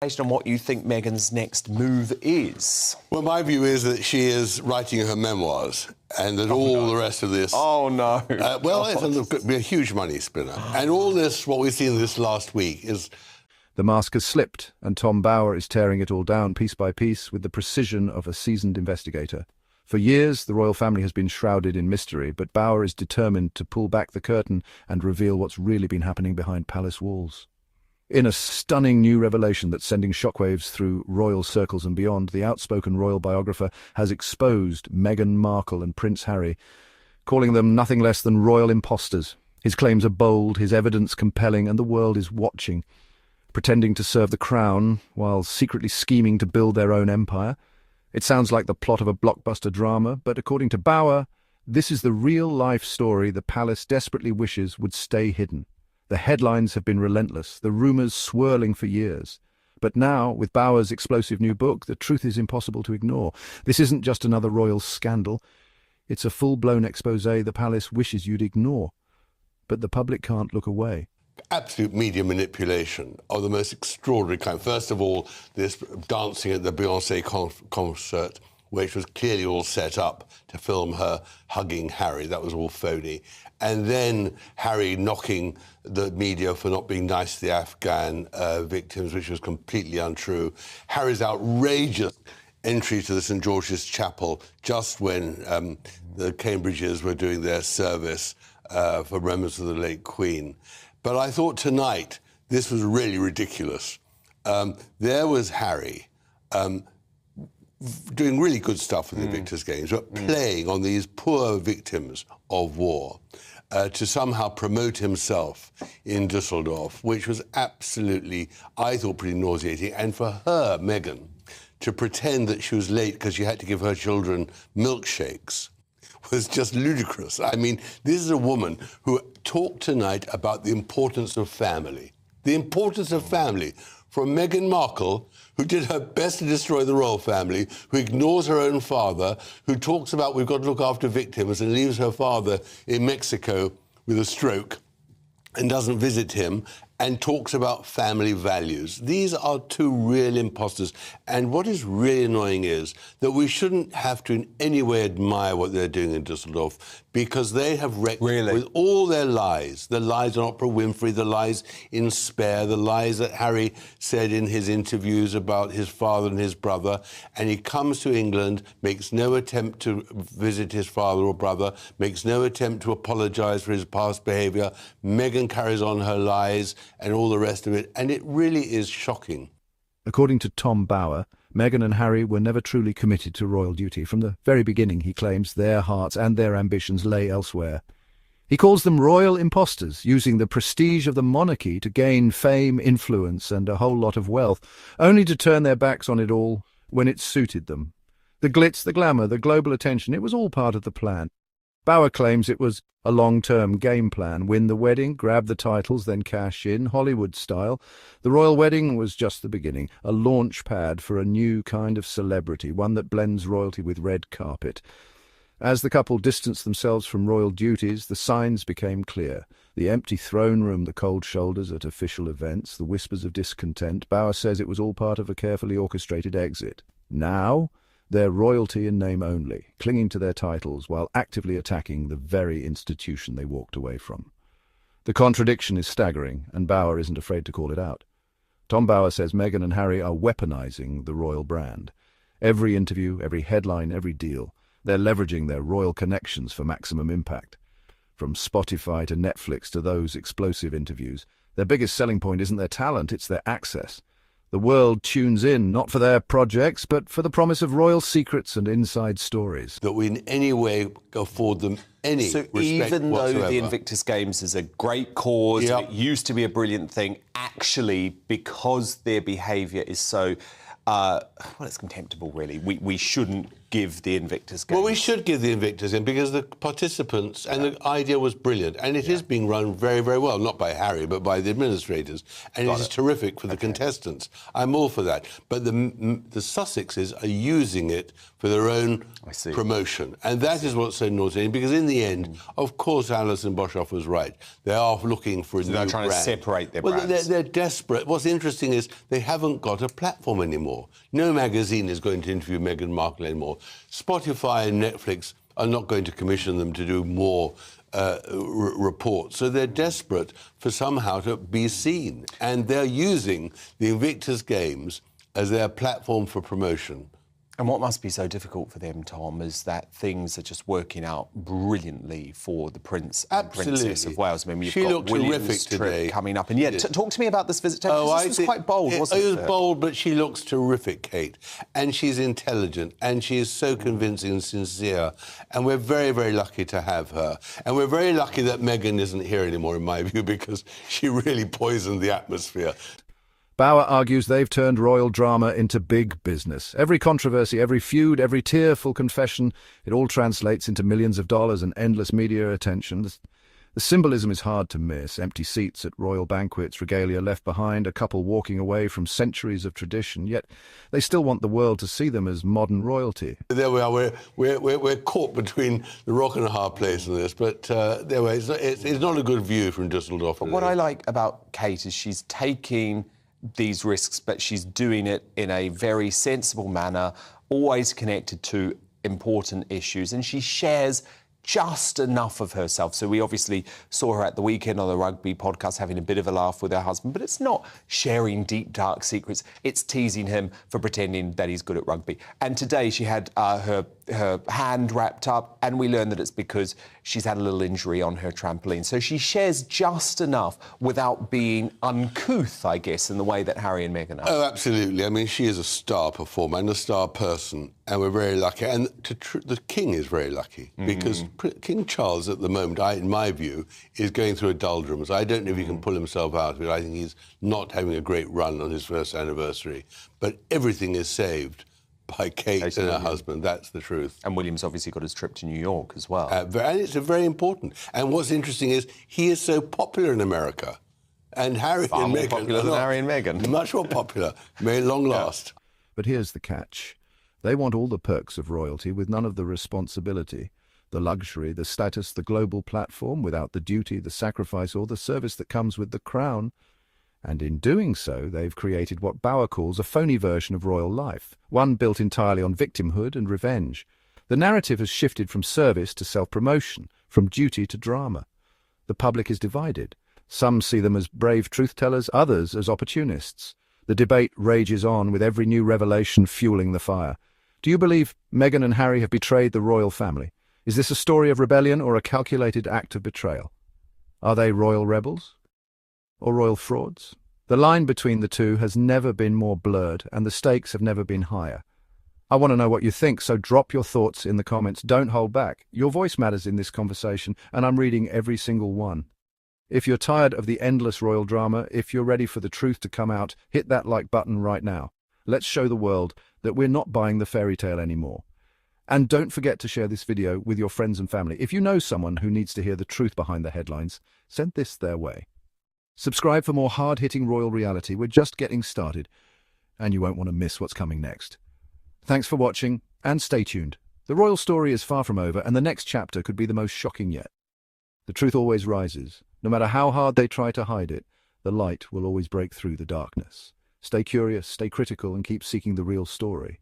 speculation on what you think Meghan's next move is? Well, my view is that she is writing her memoirs and that the rest of this... Oh, no. It's a huge money spinner. And all this, what we've seen this last week is... The mask has slipped, and Tom Bower is tearing it all down piece by piece with the precision of a seasoned investigator. For years, the royal family has been shrouded in mystery, but Bower is determined to pull back the curtain and reveal what's really been happening behind palace walls. In a stunning new revelation that's sending shockwaves through royal circles and beyond, the outspoken royal biographer has exposed Meghan Markle and Prince Harry, calling them nothing less than royal imposters. His claims are bold, his evidence compelling, and the world is watching, pretending to serve the crown while secretly scheming to build their own empire. It sounds like the plot of a blockbuster drama, but according to Bower, this is the real-life story the palace desperately wishes would stay hidden. The headlines have been relentless, the rumours swirling for years. But now, with Bower's explosive new book, the truth is impossible to ignore. This isn't just another royal scandal. It's a full-blown exposé the palace wishes you'd ignore. But the public can't look away. Absolute media manipulation of the most extraordinary kind. First of all, this dancing at the Beyoncé concert, which was clearly all set up to film her hugging Harry. That was all phony. And then Harry knocking the media for not being nice to the Afghan victims, which was completely untrue. Harry's outrageous entry to the St George's Chapel just when the Cambridges were doing their service for remembrance of the late Queen. But I thought tonight this was really ridiculous. There was Harry doing really good stuff with the Victor's Games, but playing on these poor victims of war to somehow promote himself in Dusseldorf, which was absolutely, I thought, pretty nauseating. And for her, Meghan, to pretend that she was late because she had to give her children milkshakes was just ludicrous. I mean, this is a woman who talked tonight about the importance of family. The importance of family. From Meghan Markle, who did her best to destroy the royal family, who ignores her own father, who talks about we've got to look after victims and leaves her father in Mexico with a stroke and doesn't visit him, and talks about family values. These are two real imposters. And what is really annoying is that we shouldn't have to in any way admire what they're doing in Dusseldorf, because they have wrecked with all their lies. The lies on Oprah Winfrey, the lies in Spare, the lies that Harry said in his interviews about his father and his brother. And he comes to England, makes no attempt to visit his father or brother, makes no attempt to apologise for his past behaviour. Meghan carries on her lies and all the rest of it, and it really is shocking. According to Tom Bower, Meghan and Harry were never truly committed to royal duty. From the very beginning, he claims, their hearts and their ambitions lay elsewhere. He calls them royal imposters, using the prestige of the monarchy to gain fame, influence, and a whole lot of wealth, only to turn their backs on it all when it suited them. The glitz, the glamour, the global attention, it was all part of the plan. Bower claims it was a long-term game plan. Win the wedding, grab the titles, then cash in, Hollywood style. The royal wedding was just the beginning, a launch pad for a new kind of celebrity, one that blends royalty with red carpet. As the couple distanced themselves from royal duties, the signs became clear. The empty throne room, the cold shoulders at official events, the whispers of discontent. Bower says it was all part of a carefully orchestrated exit. Now, they're royalty in name only, clinging to their titles while actively attacking the very institution they walked away from. The contradiction is staggering, and Bower isn't afraid to call it out. Tom Bower says Meghan and Harry are weaponizing the royal brand. Every interview, every headline, every deal, they're leveraging their royal connections for maximum impact. From Spotify to Netflix to those explosive interviews, their biggest selling point isn't their talent, it's their access. The world tunes in, not for their projects, but for the promise of royal secrets and inside stories. That we in any way afford them any respect even whatsoever. though the Invictus Games is a great cause, and it used to be a brilliant thing, actually, because their behaviour is so, well, it's contemptible, really, we shouldn't give the Invictus Games? Well, we should give the Invictus in because the participants and the idea was brilliant, and it is being run very, very well, not by Harry, but by the administrators, and it is terrific for the contestants. I'm all for that. But the Sussexes are using it for their own promotion, and that is what's so naughty, because in the end, of course, Alison Boshoff was right. They are looking for a new brand. They're trying to separate their brands. Well, they're desperate. What's interesting is they haven't got a platform anymore. No magazine is going to interview Meghan Markle anymore. Spotify and Netflix are not going to commission them to do more reports. So they're desperate for somehow to be seen. And they're using the Invictus Games as their platform for promotion. And what must be so difficult for them, Tom, is that things are just working out brilliantly for the Prince and Princess of Wales. I mean, you've got William's trip coming up. And yet, talk to me about this visit. This was quite bold, wasn't it? It was bold, but she looks terrific, Kate. And she's intelligent, and she is so convincing and sincere. And we're very, very lucky to have her. And we're very lucky that Meghan isn't here anymore, in my view, because she really poisoned the atmosphere. Bauer argues they've turned royal drama into big business. Every controversy, every feud, every tearful confession, it all translates into millions of dollars and endless media attention. The symbolism is hard to miss. Empty seats at royal banquets, regalia left behind, a couple walking away from centuries of tradition, yet they still want the world to see them as modern royalty. There we are. We're caught between the rock and a hard place in this, but there we are. It's not a good view from Dusseldorf. But what I like about Kate is she's taking these risks, but she's doing it in a very sensible manner, always connected to important issues, and she shares just enough of herself. So we obviously saw her at the weekend on the rugby podcast having a bit of a laugh with her husband, but it's not sharing deep, dark secrets. It's teasing him for pretending that he's good at rugby. And today she had her hand wrapped up, and we learned that it's because she's had a little injury on her trampoline. So she shares just enough without being uncouth, I guess, in the way that Harry and Meghan are. Oh, absolutely. I mean, she is a star performer and a star person, and we're very lucky. And the King is very lucky, because King Charles, at the moment, in my view, is going through a doldrums. I don't know if he can pull himself out of it. I think he's not having a great run on his first anniversary. But everything is saved by Kate and her husband. That's the truth. And William's obviously got his trip to New York as well. And it's very important. And what's interesting is he is so popular in America. And Harry and Meghan... More popular than Harry and Meghan. Much more popular. May long last. But here's the catch. They want all the perks of royalty with none of the responsibility, the luxury, the status, the global platform, without the duty, the sacrifice, or the service that comes with the crown. And in doing so, they've created what Bauer calls a phony version of royal life, one built entirely on victimhood and revenge. The narrative has shifted from service to self-promotion, from duty to drama. The public is divided. Some see them as brave truth-tellers, others as opportunists. The debate rages on, with every new revelation fueling the fire. Do you believe Meghan and Harry have betrayed the royal family? Is this a story of rebellion or a calculated act of betrayal? Are they royal rebels? Or royal frauds? The line between the two has never been more blurred, and the stakes have never been higher. I want to know what you think, so drop your thoughts in the comments. Don't hold back. Your voice matters in this conversation, and I'm reading every single one. If you're tired of the endless royal drama, if you're ready for the truth to come out, hit that like button right now. Let's show the world that we're not buying the fairy tale anymore. And don't forget to share this video with your friends and family. If you know someone who needs to hear the truth behind the headlines, send this their way. Subscribe for more hard-hitting royal reality. We're just getting started, and you won't want to miss what's coming next. Thanks for watching, and stay tuned. The royal story is far from over, and the next chapter could be the most shocking yet. The truth always rises. No matter how hard they try to hide it, the light will always break through the darkness. Stay curious, stay critical, and keep seeking the real story.